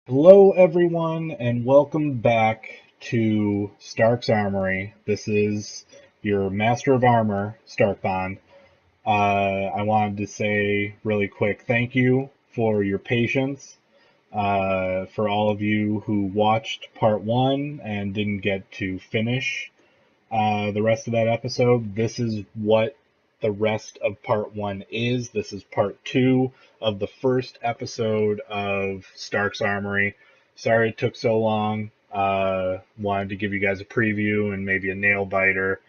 Hello, everyone, and welcome back to Stark's Armory. This is your Master of Armor, STARKBOND. I wanted to say really quick thank you for your patience. For all of you who watched part one and didn't get to finish the rest of that episode, this is what the rest of part one is. This is part two of the first episode of Stark's Armory. Sorry it took so long. Wanted to give you guys a preview and maybe a nail biter.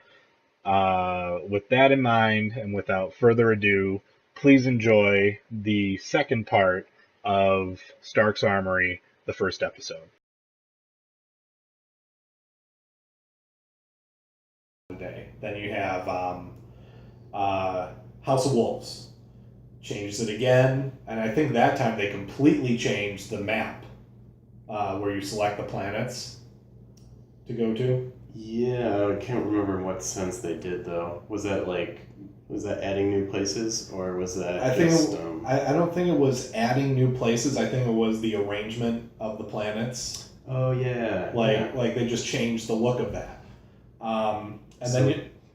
With that in mind, and without further ado, please enjoy the second part of Stark's Armory, the first episode. Then you have House of Wolves. Changes it again, and I think that time they completely changed the map where you select the planets to go to. Yeah, I can't remember in what sense they did though. Was that adding new places or was that I don't think it was adding new places. I think it was the arrangement of the planets. Oh yeah. Like they just changed the look of that.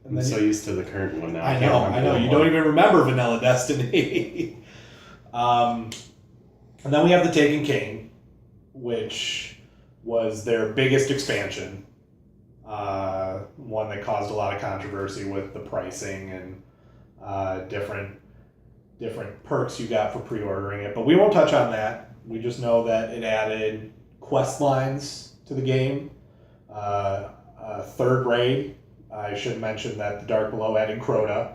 I'm so used to the current one now. I know. You don't even remember Vanilla Destiny. And then we have the Taken King, which was their biggest expansion. One that caused a lot of controversy with the pricing and different perks you got for pre-ordering it. But we won't touch on that. We just know that it added quest lines to the game. Third raid. I should mention that the Dark Below added Crota,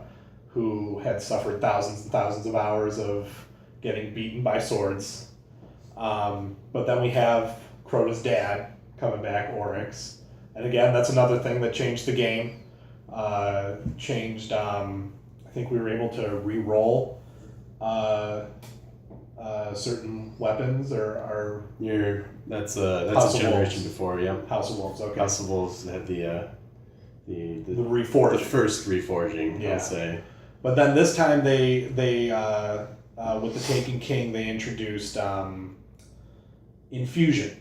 who had suffered thousands and thousands of hours of getting beaten by swords. But then we have Crota's dad coming back, Oryx. And again, that's another thing that changed the game. I think we were able to re-roll certain weapons that's House a of generation Wolves. before, yeah. House of Wolves, okay. House of Wolves had the Reforged. the first reforging, Yeah. I'll say. But then this time they with the Taken King they introduced infusion.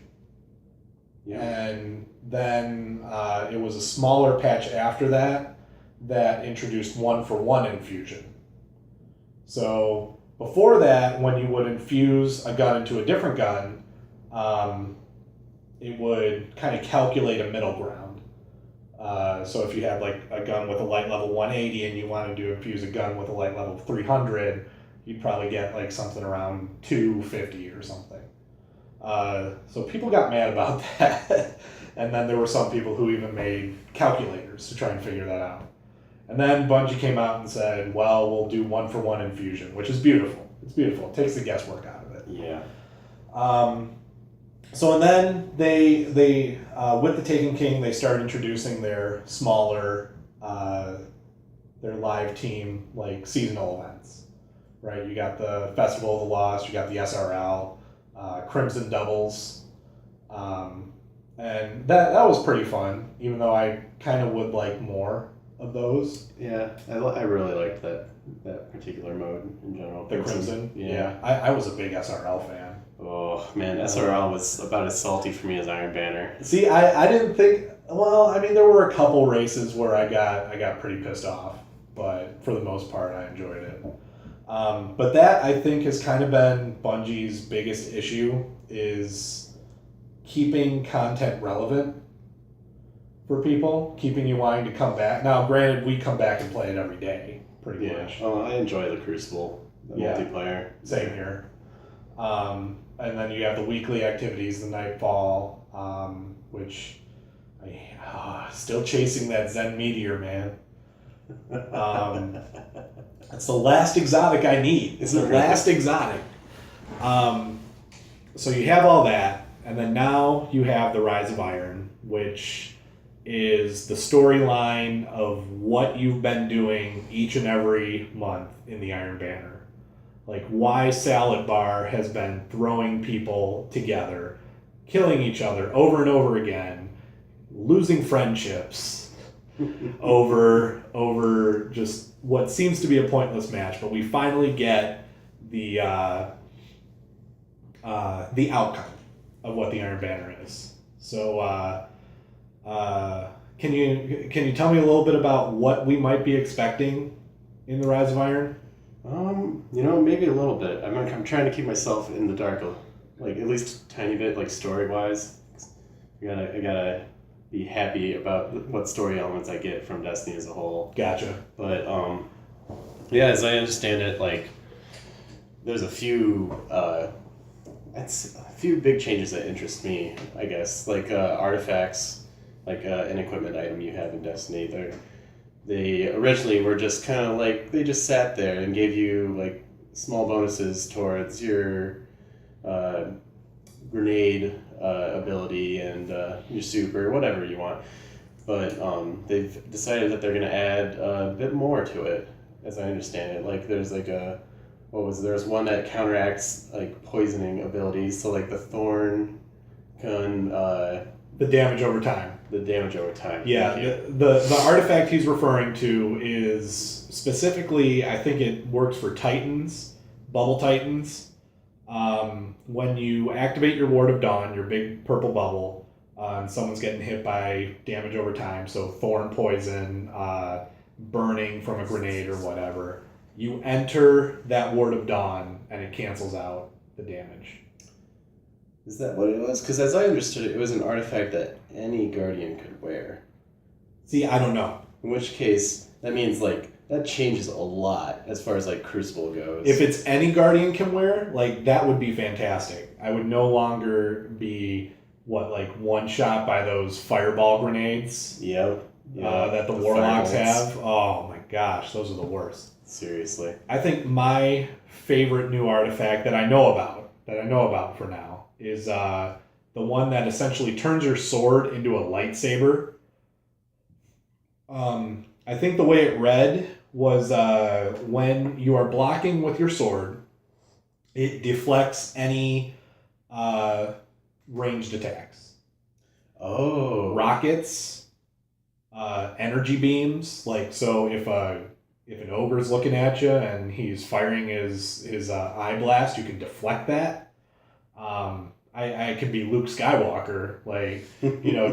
Yeah. And then it was a smaller patch after that introduced 1-for-1 infusion. So before that, when you would infuse a gun into a different gun, it would kind of calculate a middle ground. So if you had like a gun with a light level 180 and you wanted to infuse a gun with a light level 300, you'd probably get like something around 250 or something. So people got mad about that. And then there were some people who even made calculators to try and figure that out. And then Bungie came out and said, well, we'll do 1-for-1 infusion, which is beautiful. It's beautiful. It takes the guesswork out of it. Yeah. So and then they with the Taken King, they started introducing their smaller, their live team, like seasonal events, right? You got the Festival of the Lost, you got the SRL, Crimson Doubles, and that was pretty fun, even though I kind of would like more of those. Yeah, I really liked that particular mode in general. The Crimson? Yeah. I was a big SRL fan. Oh man, SRL was about as salty for me as Iron Banner. See, I didn't think. Well, I mean, there were a couple races where I got pretty pissed off, but for the most part, I enjoyed it. But that I think has kind of been Bungie's biggest issue is keeping content relevant for people, keeping you wanting to come back. Now, granted, we come back and play it every day, pretty much. Oh, I enjoy the Crucible, the multiplayer. Same here. And then you have the weekly activities, the Nightfall, which still chasing that Zen Meteor, man. It's the last exotic I need. It's the last exotic. So you have all that, and then now you have the Rise of Iron, which is the storyline of what you've been doing each and every month in the Iron Banner. Like why Salad Bar has been throwing people together, killing each other over and over again, losing friendships over just what seems to be a pointless match. But we finally get the outcome. of what the Iron Banner is. So, can you tell me a little bit about what we might be expecting in the Rise of Iron? Maybe a little bit. I'm trying to keep myself in the dark, like at least a tiny bit, like story wise. I gotta be happy about what story elements I get from Destiny as a whole. Gotcha. But yeah, as I understand it, like there's a few big changes that interest me. I guess like artifacts, like an equipment item you have in Destiny. They originally were just kind of like they just sat there and gave you like small bonuses towards your grenade ability and your super, whatever you want. But they've decided that they're going to add a bit more to it, as I understand it. Like there's like there's one that counteracts like poisoning abilities. So like the thorn gun. The damage over time. Yeah. The artifact he's referring to is specifically, I think it works for Titans, Bubble Titans. When you activate your Ward of Dawn, your big purple bubble, and someone's getting hit by damage over time, so thorn poison, burning from a grenade or whatever, you enter that Ward of Dawn and it cancels out the damage. Is that what it was? Because as I understood it, it was an artifact that any Guardian could wear. See, I don't know. In which case, that means like that changes a lot as far as like Crucible goes. If it's any Guardian can wear, like that would be fantastic. I would no longer be one shot by those fireball grenades. Yep. That the Warlocks have. Oh my gosh, those are the worst. Seriously. I think my favorite new artifact that I know about for now, is the one that essentially turns your sword into a lightsaber. I think the way it read was when you are blocking with your sword, it deflects any ranged attacks. Oh. Rockets, energy beams. Like, so if an ogre's looking at you and he's firing his eye blast, you can deflect that. I could be Luke Skywalker,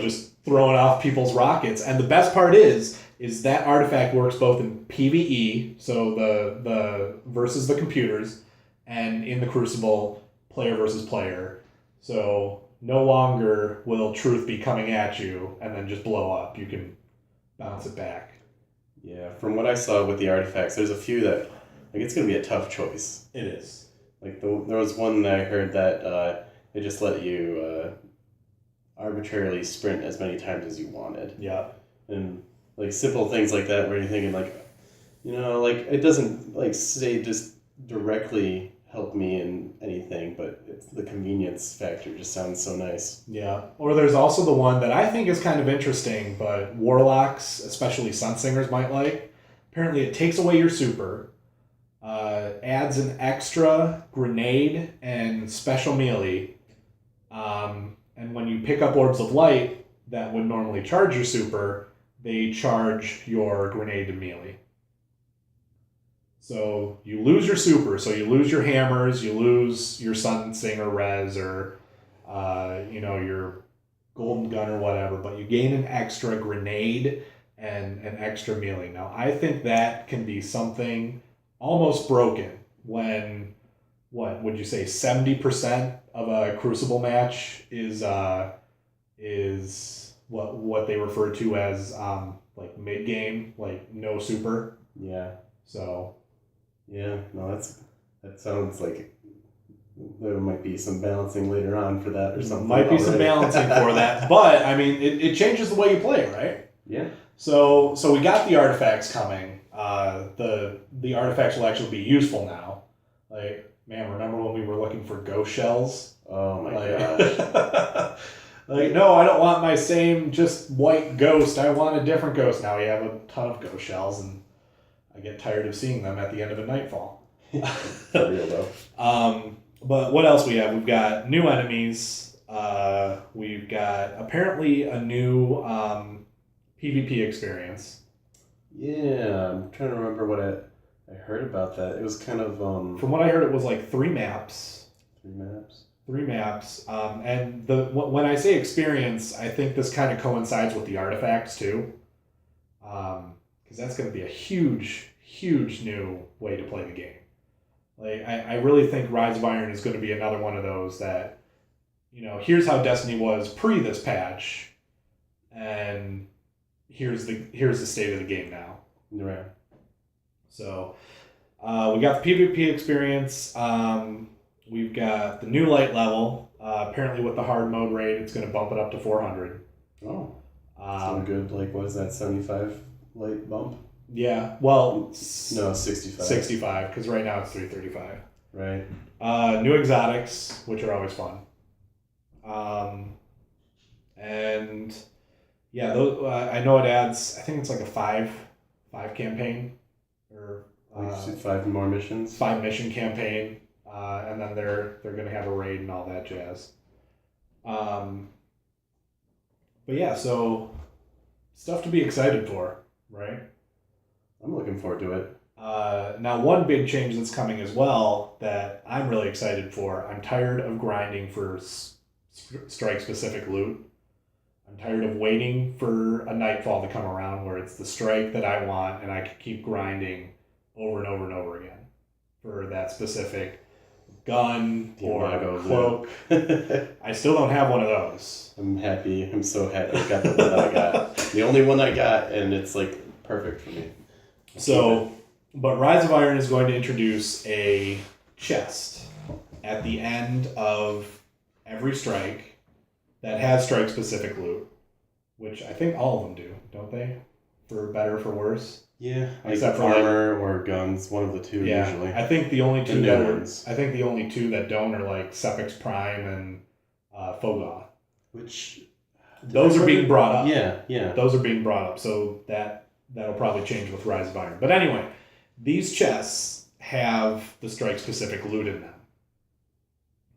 just throwing off people's rockets. And the best part is that artifact works both in PvE, so the versus the computers, and in the Crucible, player versus player. So no longer will truth be coming at you and then just blow up. You can bounce it back. Yeah, from what I saw with the artifacts, there's a few that, it's going to be a tough choice. It is. There was one that I heard that they just let you arbitrarily sprint as many times as you wanted. Yeah. And, simple things like that where you're thinking, it doesn't, say just directly help me in anything, but the convenience factor just sounds so nice. Yeah. Or there's also the one that I think is kind of interesting, but Warlocks, especially Sunsingers, might like. Apparently it takes away your super, adds an extra grenade and special melee, and when you pick up Orbs of Light that would normally charge your super, they charge your grenade and melee. So you lose your super, so you lose your hammers, you lose your Sunsinger res or your golden gun or whatever, but you gain an extra grenade and an extra melee. Now I think that can be something almost broken when, what would you say, 70% of a Crucible match is what they refer to as mid game, no super. Yeah. So. Yeah, no, that sounds like there might be some balancing later on for that or something. Might be some balancing for that, but I mean, it changes the way you play, right? Yeah. So we got the artifacts coming. The artifacts will actually be useful now. Remember when we were looking for ghost shells? Oh my gosh. No, I don't want my same just white ghost. I want a different ghost. Now we have a ton of ghost shells, and I get tired of seeing them at the end of a Nightfall. For real though. But what else we have? We've got new enemies. We've got apparently a new PvP experience. Yeah, I'm trying to remember what I heard about that. It was kind of From what I heard, it was 3 maps. 3 maps. 3 maps. And when I say experience, I think this kind of coincides with the artifacts too. Because that's going to be a huge, huge new way to play the game. Like I really think Rise of Iron is going to be another one of those that, here's how Destiny was pre this patch, and here's the state of the game now. Right. So we got the PvP experience. We've got the new light level. Apparently with the hard mode rate, it's going to bump it up to 400. Oh. So good. Like, what is that, 75 light bump? Yeah. Well, no, 65. 65, because right now it's 335. Right. New exotics, which are always fun. And yeah, those, I know it adds, I think it's like a five campaign, or 5 more missions. 5 mission campaign, and then they're gonna have a raid and all that jazz. But yeah, so stuff to be excited for, right? I'm looking forward to it. Now, one big change that's coming as well that I'm really excited for. I'm tired of grinding for strike-specific loot. I'm tired of waiting for a nightfall to come around where it's the strike that I want and I can keep grinding over and over and over again for that specific gun or cloak. I still don't have one of those. I'm happy. I'm so happy I got the one I got. The only one I got, and it's like perfect for me. So, but Rise of Iron is going to introduce a chest at the end of every strike that has strike-specific loot, which I think all of them do, don't they? For better or for worse. Yeah, except for armor or guns, one of the two usually. I think the only two that don't are like Sepix Prime and Fogoth. Which those are being brought up. Yeah. Those are being brought up, so that'll probably change with Rise of Iron. But anyway, these chests have the strike-specific loot in them.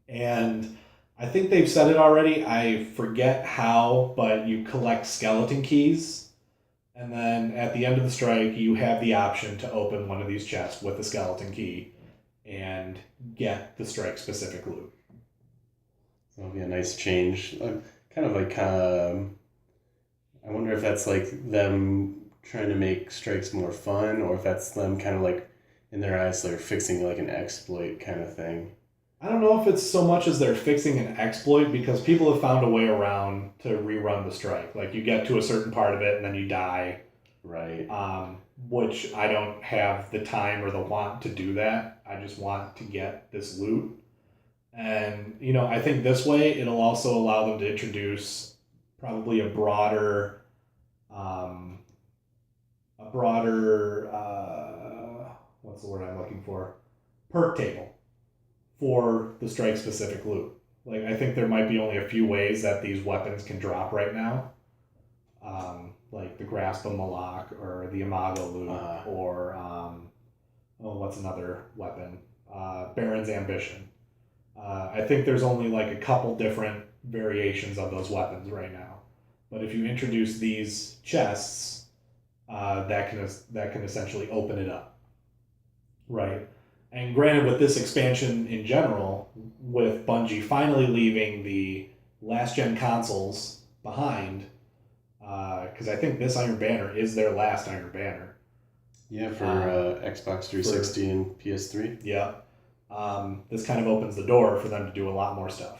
And I think they've said it already. I forget how, but you collect skeleton keys. And then at the end of the strike, you have the option to open one of these chests with a skeleton key and get the strike-specific loot. That'll be a nice change. Kind of like, I wonder if that's like them trying to make strikes more fun, or if that's them kind of like, in their eyes, they're fixing like an exploit kind of thing. I don't know if it's so much as they're fixing an exploit, because people have found a way around to rerun the strike. Like, you get to a certain part of it and then you die. Right. Which I don't have the time or the want to do that. I just want to get this loot. And, I think this way it'll also allow them to introduce probably a broader what's the word I'm looking for? Perk table for the strike-specific loot. Like, I think there might be only a few ways that these weapons can drop right now. Like the Grasp of Malak or the Imago loot, or what's another weapon? Baron's Ambition. I think there's only like a couple different variations of those weapons right now. But if you introduce these chests, that can essentially open it up. Right. And granted, with this expansion in general, with Bungie finally leaving the last-gen consoles behind, because I think this Iron Banner is their last Iron Banner. Yeah, for Xbox 360 and PS3. Yeah. This kind of opens the door for them to do a lot more stuff.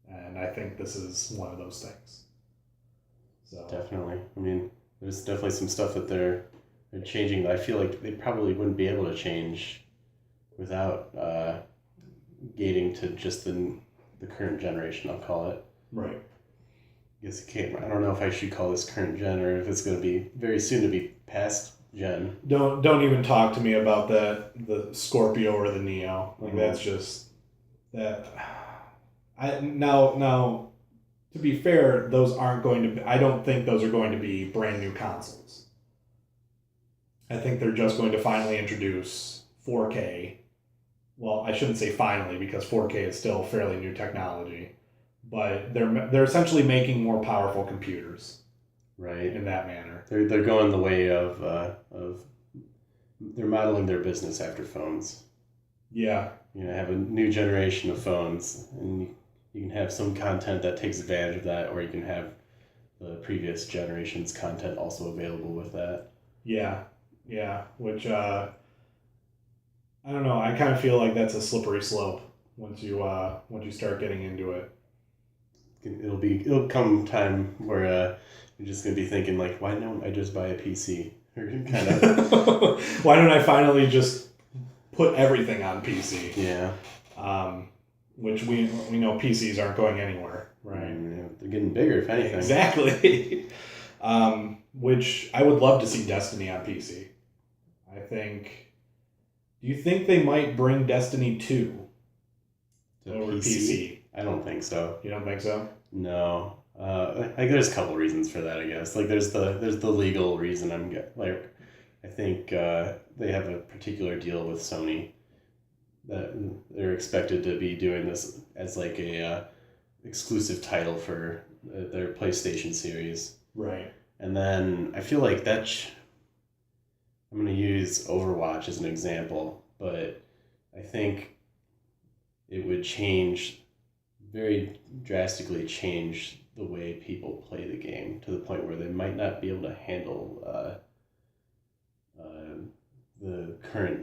And I think this is one of those things. So definitely. I mean, there's definitely some stuff that they're changing. I feel like they probably wouldn't be able to change without gating to just the current generation, I'll call it. Right. I guess I don't know if I should call this current gen, or if it's going to be very soon to be past gen. Don't even talk to me about the Scorpio or the Neo. Like, that's just that. Now, to be fair, those aren't going to be, I don't think those are going to be brand new consoles. I think they're just going to finally introduce 4K. Well, I shouldn't say finally, because 4K is still fairly new technology. But they're essentially making more powerful computers. Right. In that manner. They're going the way of they're modeling their business after phones. Yeah. Have a new generation of phones, and you can have some content that takes advantage of that, or you can have the previous generation's content also available with that. Yeah. Yeah. Which I don't know. I kind of feel like that's a slippery slope once you start getting into it. It'll come time where you're just gonna be thinking like, why don't I just buy a PC? Or kind of. Why don't I finally just put everything on PC? Yeah. Which we know PCs aren't going anywhere, right? They're getting bigger, if anything. Exactly. Which I would love to see Destiny on PC. I think. Do you think they might bring Destiny 2 over PC? I don't think so. You don't think so? No. There's a couple reasons for that, I guess. Like there's the legal reason. I think they have a particular deal with Sony that they're expected to be doing this as like a exclusive title for their PlayStation series. Right. And then I feel like I'm going to use Overwatch as an example, but I think it would very drastically change the way people play the game to the point where they might not be able to handle the current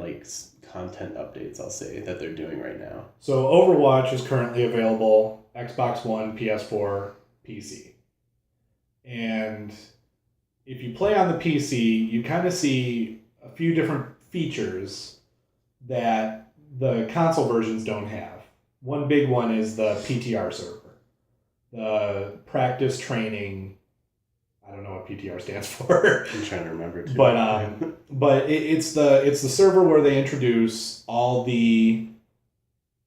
content updates, I'll say, that they're doing right now. So Overwatch is currently available Xbox One, PS4, PC. And if you play on the PC, you kind of see a few different features that the console versions don't have. One big one is the PTR server, the practice training. I don't know what PTR stands for. I'm trying to remember too. But it's the server where they introduce all the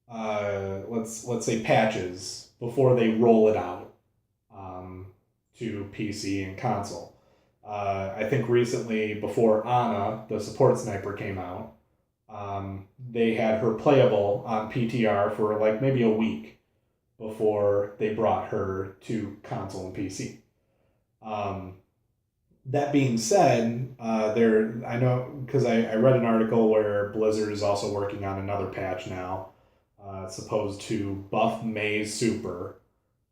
let's say patches before they roll it out to PC and console. I think recently, before Ana, the support sniper, came out, they had her playable on PTR for like maybe a week before they brought her to console and PC. That being said, I know because I read an article where Blizzard is also working on another patch now, supposed to buff Mei's super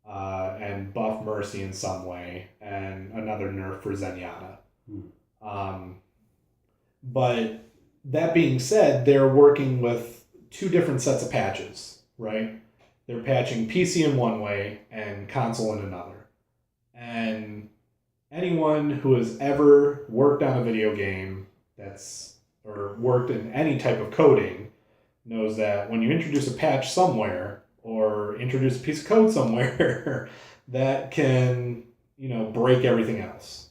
and buff Mercy in some way, and another nerf for Zenyatta. But that being said, they're working with two different sets of patches, right? They're patching PC in one way and console in another. And anyone who has ever worked on a video game or worked in any type of coding knows that when you introduce a patch somewhere or introduce a piece of code somewhere, that can, break everything else.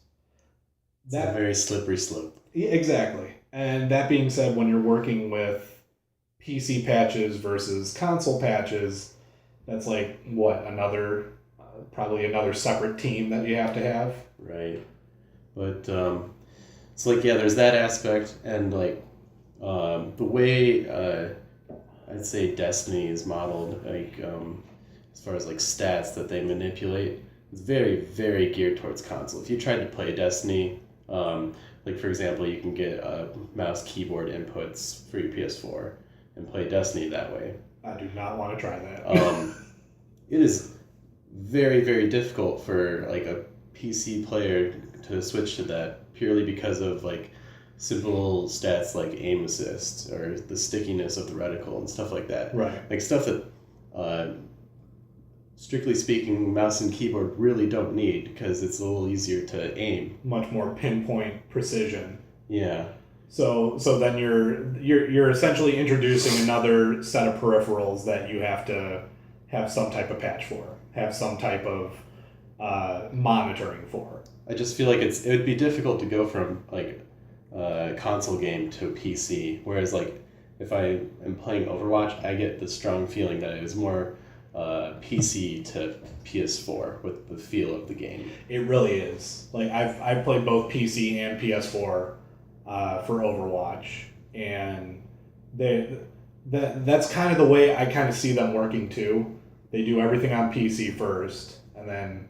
It's a very slippery slope. Exactly. And that being said, when you're working with PC patches versus console patches, that's like, probably another separate team that you have to have. Right. But it's like, yeah, there's that aspect, and like the way I'd say Destiny is modeled, like as far as like stats that they manipulate, it's very, very geared towards console. If you tried to play Destiny, like for example, you can get mouse keyboard inputs for your PS4 and play Destiny that way. I do not want to try that. It is very, very difficult for like a PC player to switch to that purely because of like simple stats like aim assist or the stickiness of the reticle and stuff like that. Right. Like stuff that, strictly speaking, mouse and keyboard really don't need because it's a little easier to aim. Much more pinpoint precision. Yeah. So then you're essentially introducing another set of peripherals that you have to have some type of patch for, have some type of monitoring for. I just feel like it would be difficult to go from like a console game to a PC, whereas like if I am playing Overwatch, I get the strong feeling that it was more PC to PS4 with the feel of the game. It really is. Like I've played both PC and PS4 for Overwatch, and that's kind of the way I kind of see them working too. They do everything on PC first, and then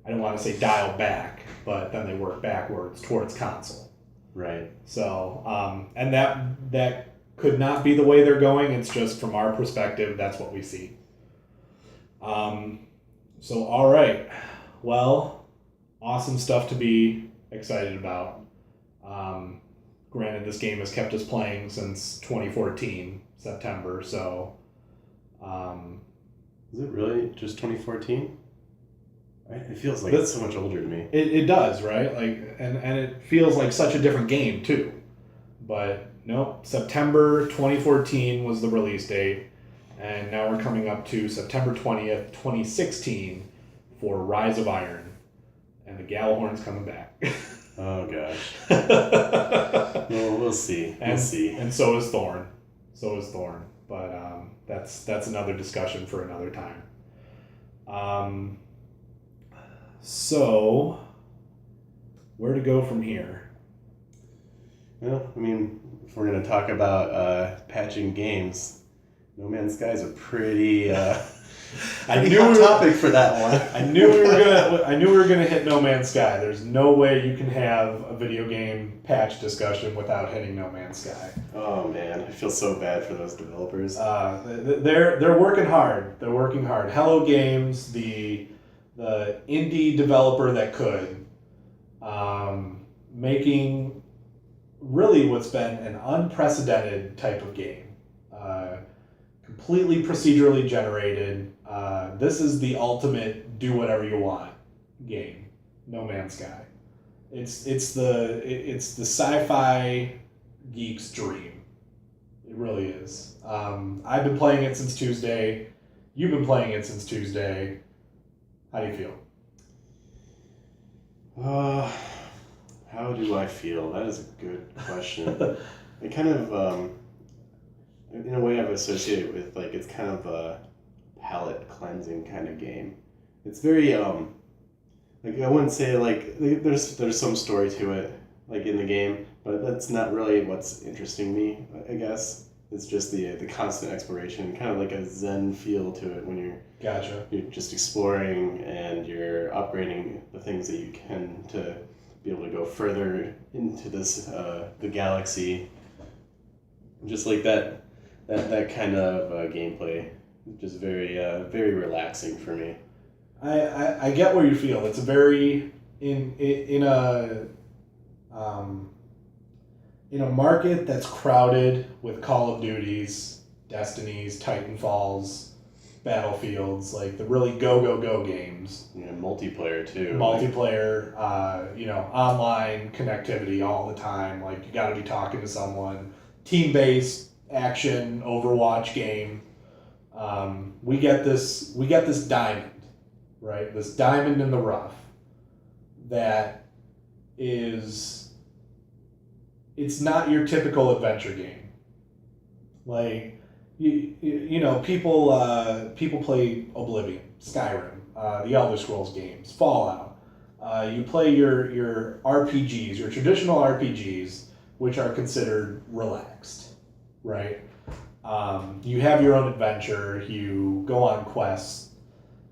I don't want to say dial back, but then they work backwards towards console. Right. So and that could not be the way they're going. It's just from our perspective, that's what we see. So, all right. Well, awesome stuff to be excited about. Granted, this game has kept us playing since 2014, September, so... Is it really just 2014? It feels like it's so much older to me. It does, right? Like, and it feels like such a different game, too. But, nope, September 2014 was the release date, and now we're coming up to September 20th, 2016 for Rise of Iron, and the Gallahorn's coming back. Oh, gosh. Well, we'll see. We'll see. And so is Thorn. But that's another discussion for another time. So, where to go from here? Well, I mean, if we're going to talk about patching games, No Man's Sky is a pretty hot topic for that one. I knew we were gonna hit No Man's Sky. There's no way you can have a video game patch discussion without hitting No Man's Sky. Oh man, I feel so bad for those developers. They're working hard. Hello Games, the indie developer that could, making really what's been an unprecedented type of game. Completely procedurally generated. This is the ultimate do whatever you want game. No Man's Sky. It's the sci-fi geek's dream. It really is. I've been playing it since Tuesday. You've been playing it since Tuesday. How do you feel? How do I feel? That is a good question. I kind of in a way I've associated it with, like, it's kind of a palate cleansing kind of game. It's very like, I wouldn't say like there's some story to it, like, in the game, but that's not really what's interesting me, I guess. It's just the constant exploration, kind of like a zen feel to it when you're just exploring and you're upgrading the things that you can to be able to go further into this the galaxy. Just like that kind of gameplay, just very very relaxing for me. I get where you feel. It's a very in a market that's crowded with Call of Duties, Destinies, Titanfalls, Battlefields, like the really go games. Yeah, multiplayer too. Multiplayer, online connectivity all the time. Like, you got to be talking to someone. Team-based action Overwatch game. We get this diamond, right? This diamond in the rough that is. It's not your typical adventure game. Like, you know, people play Oblivion, Skyrim, the Elder Scrolls games, Fallout. You play your RPGs, your traditional RPGs, which are considered relaxed, right? You have your own adventure. You go on quests.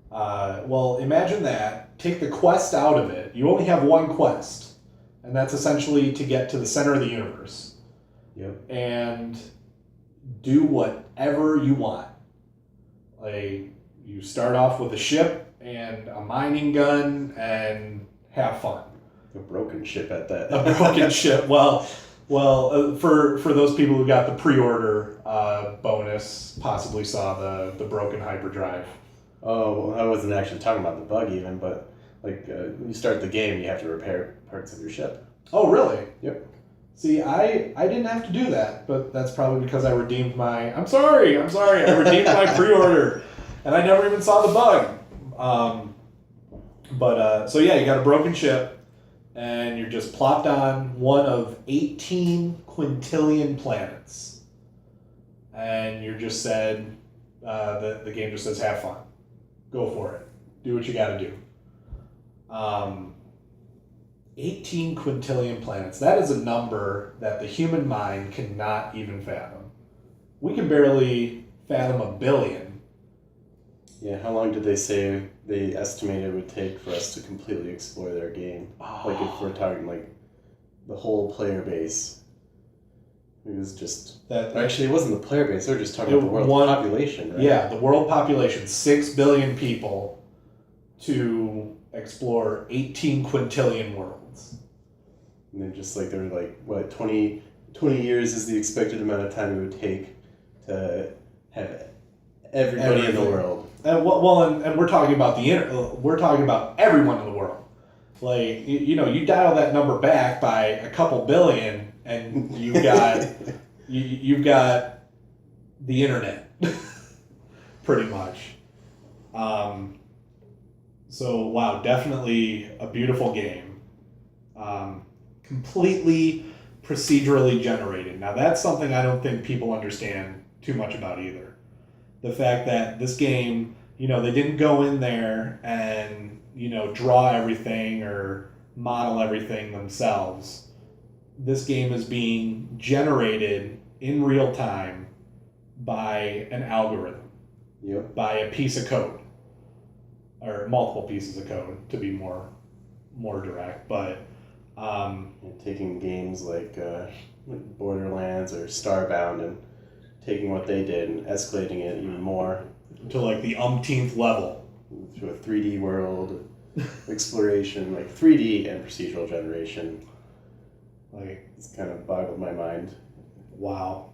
Well, imagine that. Take the quest out of it. You only have one quest. And that's essentially to get to the center of the universe. Yep. And do whatever you want. Like, you start off with a ship and a mining gun and have fun. A broken ship at that. A broken ship. Well, for those people who got the pre-order bonus, possibly saw the broken hyperdrive. Oh, well, I wasn't actually talking about the bug even, but like, you start the game, you have to repair parts of your ship. Oh, really? Yep. See, I didn't have to do that, but that's probably because I redeemed my... I'm sorry, I redeemed my pre-order, and I never even saw the bug. So yeah, you got a broken ship, and you're just plopped on one of 18 quintillion planets. And you're just said, the game just says, have fun. Go for it. Do what you gotta do. 18 quintillion planets. That is a number that the human mind cannot even fathom. We can barely fathom a billion. Yeah, how long did they say they estimated it would take for us to completely explore their game? Like, if we're talking, like, the whole player base. It was just That actually it wasn't the player base. They were just talking about the world population, right? Yeah, the world population, 6 billion people to explore 18 quintillion worlds. And then just like they were like, what, 20 years is the expected amount of time it would take to have everybody in the world. And we're talking about we're talking about everyone in the world. Like you dial that number back by a couple billion, and you've got you've got the internet, pretty much. So wow, definitely a beautiful game. Completely procedurally generated. Now that's something I don't think people understand too much about either. The fact that this game, they didn't go in there and, draw everything or model everything themselves. This game is being generated in real time by an algorithm, by a piece of code, or multiple pieces of code to be more direct. But taking games like Borderlands or Starbound and taking what they did and escalating it even more to like the umpteenth level to a 3D world exploration, like 3D and procedural generation. Like, it's kind of boggled my mind. Wow.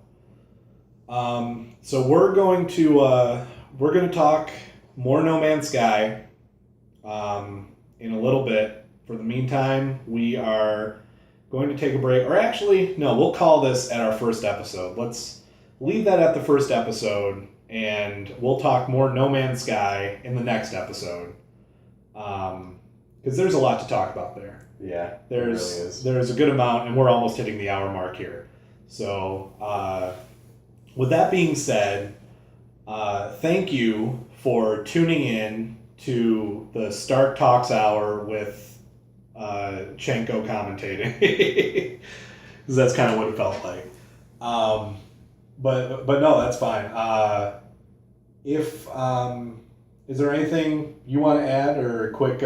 So we're going to talk more No Man's Sky in a little bit. For the meantime, we are going to take a break. Or actually, no, we'll call this at our first episode. Let's leave that at the first episode, and we'll talk more No Man's Sky in the next episode. Because there's a lot to talk about there. Yeah, there's a good amount, and we're almost hitting the hour mark here. So, with that being said, thank you for tuning in to the Stark Talks Hour with Chenko commentating, because that's kind of what it felt like. But no, that's fine. Is there anything you want to add, or a quick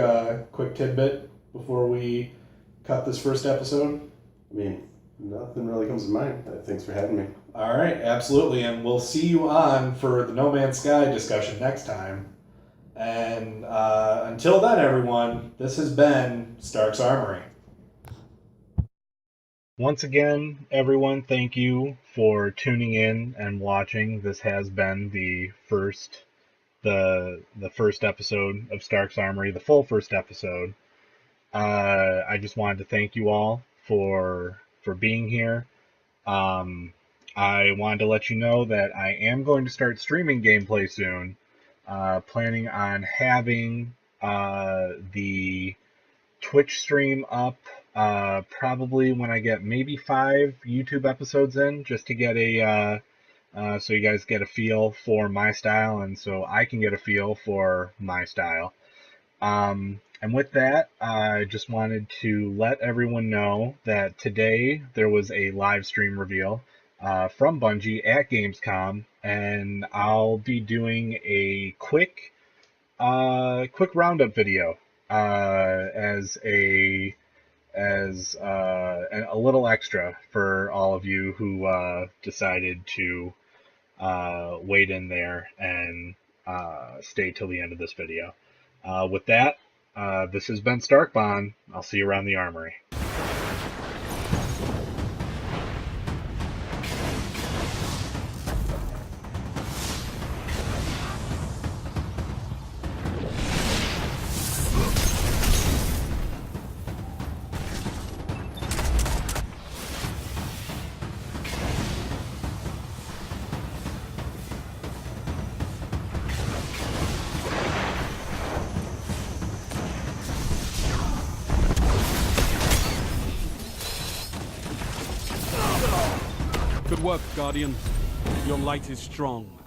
tidbit before we cut this first episode? I mean, nothing really comes to mind. Thanks for having me. All right, absolutely, and we'll see you on for the No Man's Sky discussion next time. And until then, everyone, this has been Stark's Armory. Once again, everyone, thank you for tuning in and watching. This has been the first episode of Stark's Armory, the full first episode. I just wanted to thank you all for being here. I wanted to let you know that I am going to start streaming gameplay soon. Planning on having the Twitch stream up probably when I get maybe 5 YouTube episodes in, just to get so you guys get a feel for my style, and so I can get a feel for my style. And with that, I just wanted to let everyone know that today there was a live stream reveal from Bungie at Gamescom, and I'll be doing a quick roundup video as a little extra for all of you who decided to wait in there and stay till the end of this video. With that, this has been StarkBOND. I'll see you around the Armory. Good work, Guardian. Your light is strong.